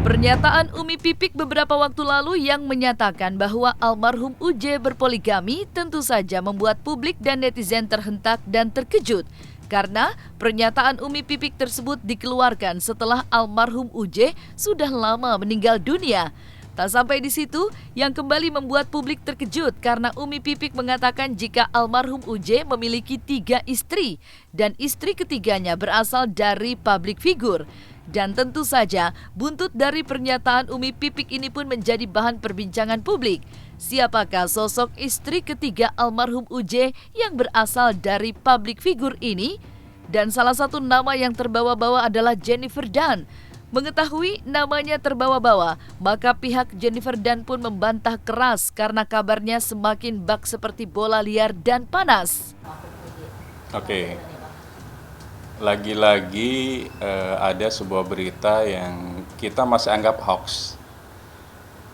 Pernyataan Umi Pipik beberapa waktu lalu yang menyatakan bahwa almarhum UJ berpoligami tentu saja membuat publik dan netizen terhentak dan terkejut. Karena pernyataan Umi Pipik tersebut dikeluarkan setelah almarhum UJ sudah lama meninggal dunia. Tak sampai di situ, yang kembali membuat publik terkejut karena Umi Pipik mengatakan jika almarhum UJ memiliki 3 istri dan istri ketiganya berasal dari publik figur. Dan tentu saja, buntut dari pernyataan Umi Pipik ini pun menjadi bahan perbincangan publik. Siapakah sosok istri ketiga almarhum UJ yang berasal dari publik figur ini? Dan salah satu nama yang terbawa-bawa adalah Jennifer Dunn. Mengetahui namanya terbawa-bawa, maka pihak Jennifer Dunn pun membantah keras karena kabarnya semakin bak seperti bola liar dan panas. Oke. Lagi-lagi ada sebuah berita yang kita masih anggap hoax,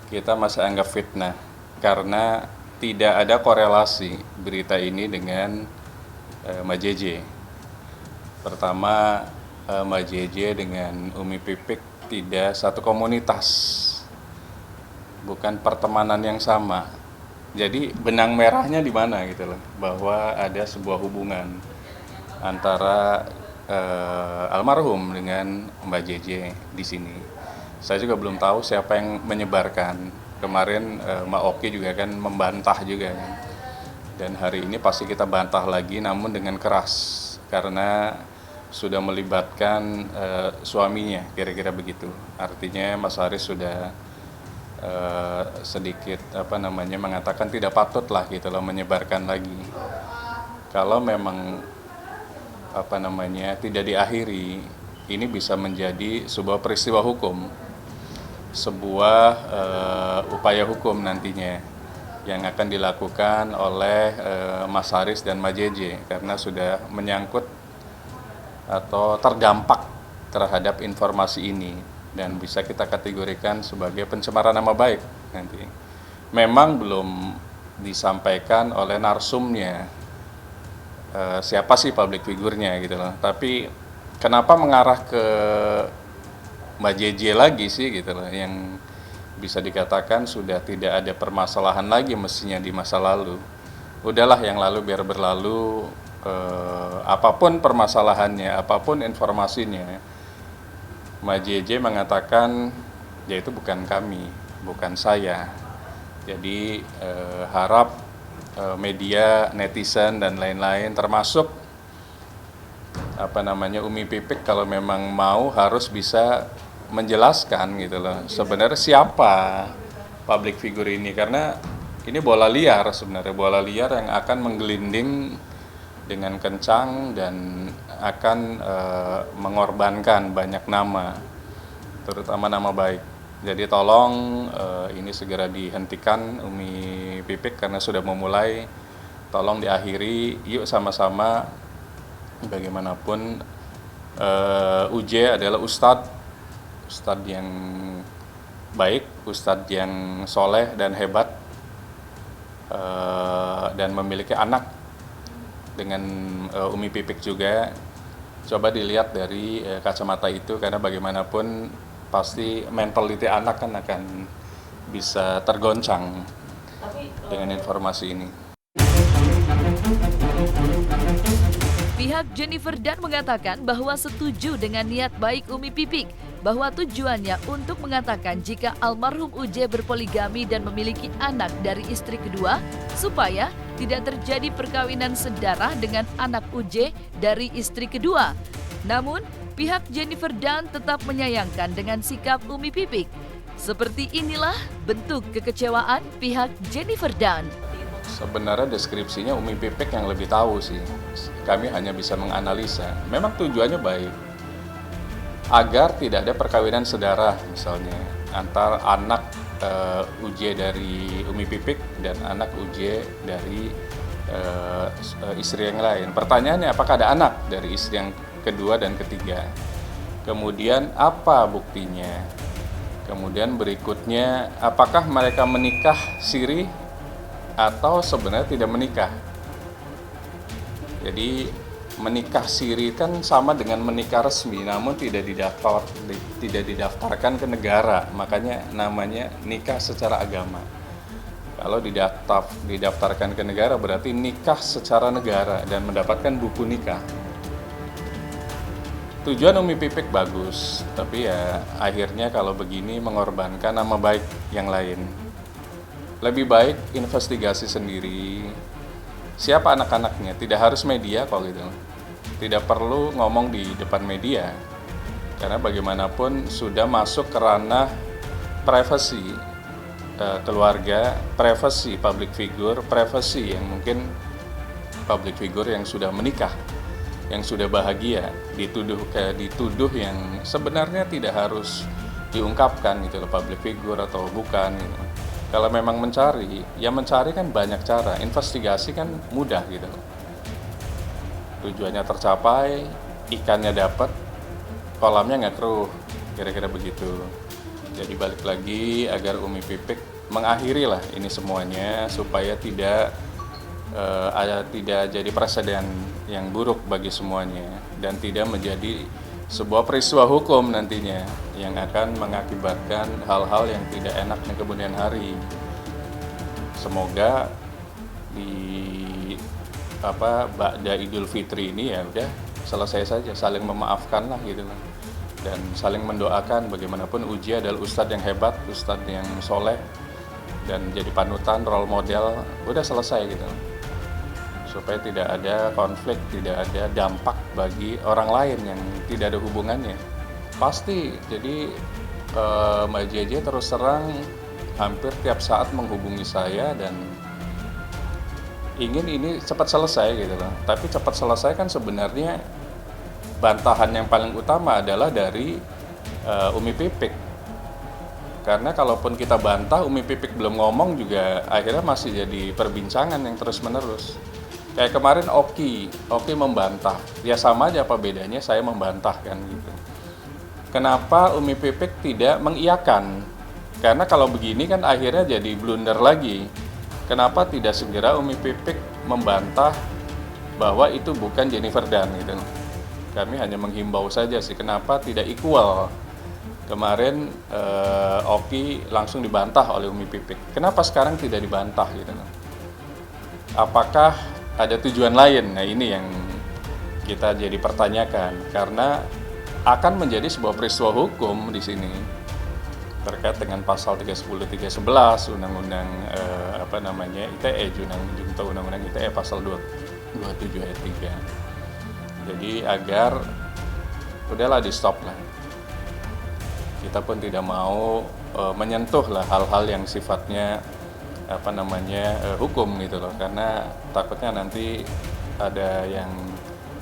kita masih anggap fitnah, karena tidak ada korelasi berita ini dengan Mbak JJ. Pertama, Mbak JJ dengan Umi Pipik tidak satu komunitas, bukan pertemanan yang sama. Jadi benang merahnya di mana gitu loh, bahwa ada sebuah hubungan antara almarhum dengan Mbak JJ di sini. Saya juga belum tahu siapa yang menyebarkan. Kemarin Mbak Oki juga kan membantah juga kan. Dan hari ini pasti kita bantah lagi, namun dengan keras karena sudah melibatkan suaminya, kira-kira begitu. Artinya Mas Haris sudah sedikit mengatakan tidak patut lah gitu loh menyebarkan lagi. Kalau memang tidak diakhiri, ini bisa menjadi sebuah peristiwa hukum, sebuah upaya hukum nantinya yang akan dilakukan oleh Mas Haris dan Mbak JJ karena sudah menyangkut atau terdampak terhadap informasi ini dan bisa kita kategorikan sebagai pencemaran nama baik nanti. Memang belum disampaikan oleh narsumnya siapa sih public figurnya gitu loh. Tapi kenapa mengarah ke Mbak JJ lagi sih gitu loh, yang bisa dikatakan sudah tidak ada permasalahan lagi mestinya di masa lalu. Udahlah yang lalu biar berlalu, apapun permasalahannya, apapun informasinya. Mbak JJ mengatakan ya itu bukan kami, bukan saya. Jadi harap media, netizen dan lain-lain termasuk Umi Pipik kalau memang mau harus bisa menjelaskan gitu loh. Sebenarnya siapa public figure ini, karena ini bola liar sebenarnya, bola liar yang akan menggelinding dengan kencang dan akan mengorbankan banyak nama, terutama nama baik. Jadi tolong ini segera dihentikan Umi Pipik karena sudah memulai, tolong diakhiri. Yuk sama-sama, bagaimanapun UJ adalah ustadz yang baik, ustadz yang soleh dan hebat, dan memiliki anak dengan Umi Pipik juga. Coba dilihat dari kacamata itu, karena bagaimanapun pasti mentality anak kan akan bisa tergoncang dengan informasi ini. Pihak Jennifer Dunn mengatakan bahwa setuju dengan niat baik Umi Pipik, bahwa tujuannya untuk mengatakan jika almarhum UJ berpoligami dan memiliki anak dari istri kedua, supaya tidak terjadi perkawinan sedarah dengan anak UJ dari istri kedua. Namun, pihak Jennifer Dunn tetap menyayangkan dengan sikap Umi Pipik. Seperti inilah bentuk kekecewaan pihak Jennifer Dunn. Sebenarnya deskripsinya Umi Pipik yang lebih tahu sih. Kami hanya bisa menganalisa. Memang tujuannya baik, agar tidak ada perkawinan sedarah misalnya antar anak UJ dari Umi Pipik dan anak UJ dari istri yang lain. Pertanyaannya, apakah ada anak dari istri yang kedua dan ketiga? Kemudian apa buktinya? Kemudian berikutnya, apakah mereka menikah siri atau sebenarnya tidak menikah? Jadi menikah siri kan sama dengan menikah resmi, namun tidak didaftarkan ke negara, makanya namanya nikah secara agama. Kalau didaftarkan ke negara berarti nikah secara negara dan mendapatkan buku nikah. Tujuan Umi Pipik bagus, tapi ya akhirnya kalau begini mengorbankan nama baik yang lain. Lebih baik investigasi sendiri. Siapa anak-anaknya? Tidak harus media kok gitu. Tidak perlu ngomong di depan media. Karena bagaimanapun sudah masuk ke ranah privasi keluarga, privasi public figure, privasi yang mungkin public figure yang sudah menikah, yang sudah bahagia, dituduh yang sebenarnya tidak harus diungkapkan gitu loh, public figure atau bukan gitu. Kalau memang mencari, ya mencari kan banyak cara, investigasi kan mudah gitu loh. Tujuannya tercapai, ikannya dapat, kolamnya nggak keruh, kira-kira begitu. Jadi balik lagi agar Umi Pipik mengakhiri lah ini semuanya supaya tidak jadi presiden yang buruk bagi semuanya dan tidak menjadi sebuah peristiwa hukum nantinya yang akan mengakibatkan hal-hal yang tidak enak di kemudian hari. Semoga di Ba'da Idul Fitri ini ya udah selesai saja, saling memaafkan lah gitu kan. Dan saling mendoakan, bagaimanapun Uji adalah ustadz yang hebat, ustadz yang soleh dan jadi panutan, role model, udah selesai gitu, supaya tidak ada konflik, tidak ada dampak bagi orang lain yang tidak ada hubungannya. Pasti, jadi Mbak JJ terus terang hampir tiap saat menghubungi saya dan ingin ini cepat selesai gitu loh. Tapi cepat selesai kan sebenarnya bantahan yang paling utama adalah dari Umi Pipik. Karena kalaupun kita bantah, Umi Pipik belum ngomong juga akhirnya masih jadi perbincangan yang terus-menerus. Kayak kemarin Oki membantah. Ya sama aja, apa bedanya saya membantah kan gitu. Kenapa Umi Pipik tidak mengiyakan? Karena kalau begini kan akhirnya jadi blunder lagi. Kenapa tidak segera Umi Pipik membantah bahwa itu bukan Jennifer Dunn gitu. Kami hanya menghimbau saja sih, kenapa tidak equal. Kemarin Oki langsung dibantah oleh Umi Pipik. Kenapa sekarang tidak dibantah gitu? Apakah ada tujuan lain? Nah ini yang kita jadi pertanyakan, karena akan menjadi sebuah peristiwa hukum di sini terkait dengan pasal 310, 311 Undang-Undang ITE, Undang-Undang ITE pasal 27 ayat 3. Jadi agar udahlah di stop lah. Kita pun tidak mau menyentuh lah hal-hal yang sifatnya hukum gitu loh, karena takutnya nanti ada yang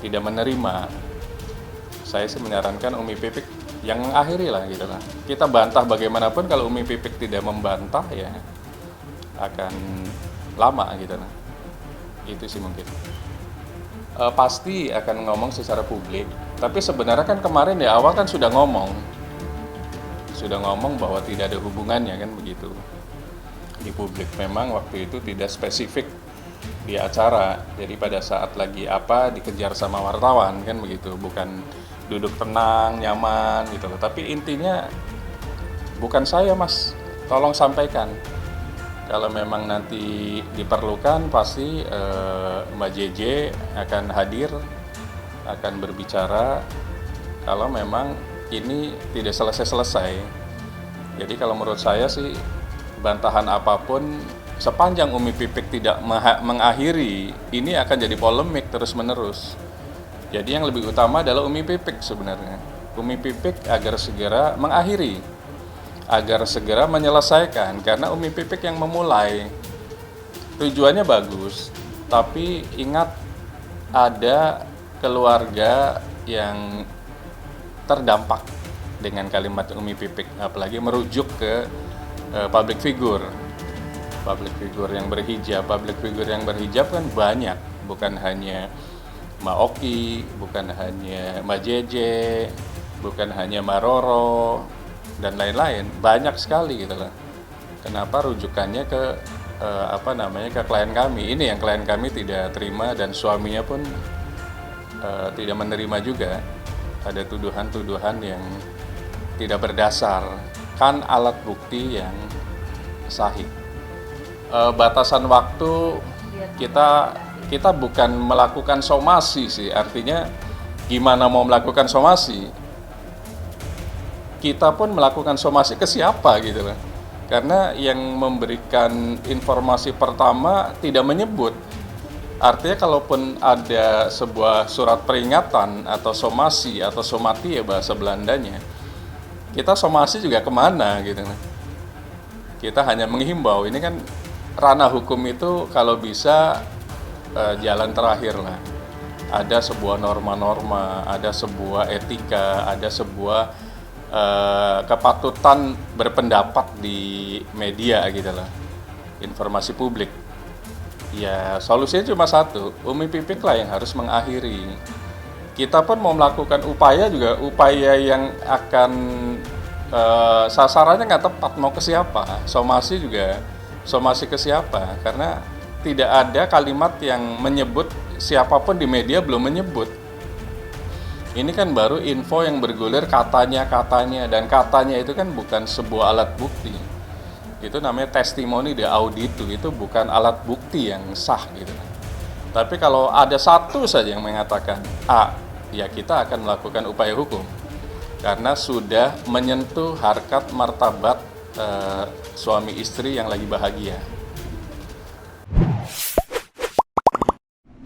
tidak menerima. Saya sih menyarankan Umi Pipik yang mengakhiri lah gitu lah. Kita bantah bagaimanapun, kalau Umi Pipik tidak membantah ya akan lama gitu lah. Itu sih mungkin. Pasti akan ngomong secara publik, tapi sebenarnya kan kemarin di awal kan sudah ngomong bahwa tidak ada hubungannya kan begitu di publik. Memang waktu itu tidak spesifik di acara, jadi pada saat lagi dikejar sama wartawan kan begitu, bukan duduk tenang nyaman gitu loh. Tapi intinya bukan saya mas, tolong sampaikan. Kalau memang nanti diperlukan pasti Mbak JJ akan hadir, akan berbicara kalau memang ini tidak selesai-selesai. Jadi kalau menurut saya sih bantahan apapun sepanjang Umi Pipik tidak mengakhiri, ini akan jadi polemik terus-menerus. Jadi yang lebih utama adalah Umi Pipik sebenarnya. Umi Pipik agar segera mengakhiri, agar segera menyelesaikan, karena Umi Pipik yang memulai. Tujuannya bagus, tapi ingat ada keluarga yang terdampak dengan kalimat Umi Pipik, apalagi merujuk ke public figure yang berhijab. Public figure yang berhijab kan banyak, bukan hanya Mbak Oki, bukan hanya Mbak JJ, bukan hanya Mbak Roro dan lain-lain, banyak sekali gitu lah. Kenapa rujukannya ke ke klien kami. Ini yang klien kami tidak terima dan suaminya pun tidak menerima juga. Ada tuduhan-tuduhan yang tidak berdasar, kan alat bukti yang sahih. Batasan waktu kita bukan melakukan somasi sih, artinya gimana mau melakukan somasi? Kita pun melakukan somasi ke siapa gitu loh. Karena yang memberikan informasi pertama tidak menyebut. Artinya kalaupun ada sebuah surat peringatan atau somasi atau somati ya bahasa Belandanya, kita somasi juga kemana gitu. Kita hanya menghimbau, ini kan ranah hukum itu kalau bisa jalan terakhir lah. Ada sebuah norma-norma, ada sebuah etika, ada sebuah kepatutan berpendapat di media gitu lah, informasi publik. Ya solusinya cuma satu, Umi Pipik lah yang harus mengakhiri. Kita pun mau melakukan upaya juga, upaya yang akan sasarannya nggak tepat, mau ke siapa, somasi juga, somasi ke siapa, karena tidak ada kalimat yang menyebut, siapapun di media belum menyebut. Ini kan baru info yang bergulir katanya, dan katanya itu kan bukan sebuah alat bukti. Itu namanya testimoni de auditu, itu bukan alat bukti yang sah gitu. Tapi kalau ada satu saja yang mengatakan A, ya kita akan melakukan upaya hukum. Karena sudah menyentuh harkat martabat suami istri yang lagi bahagia.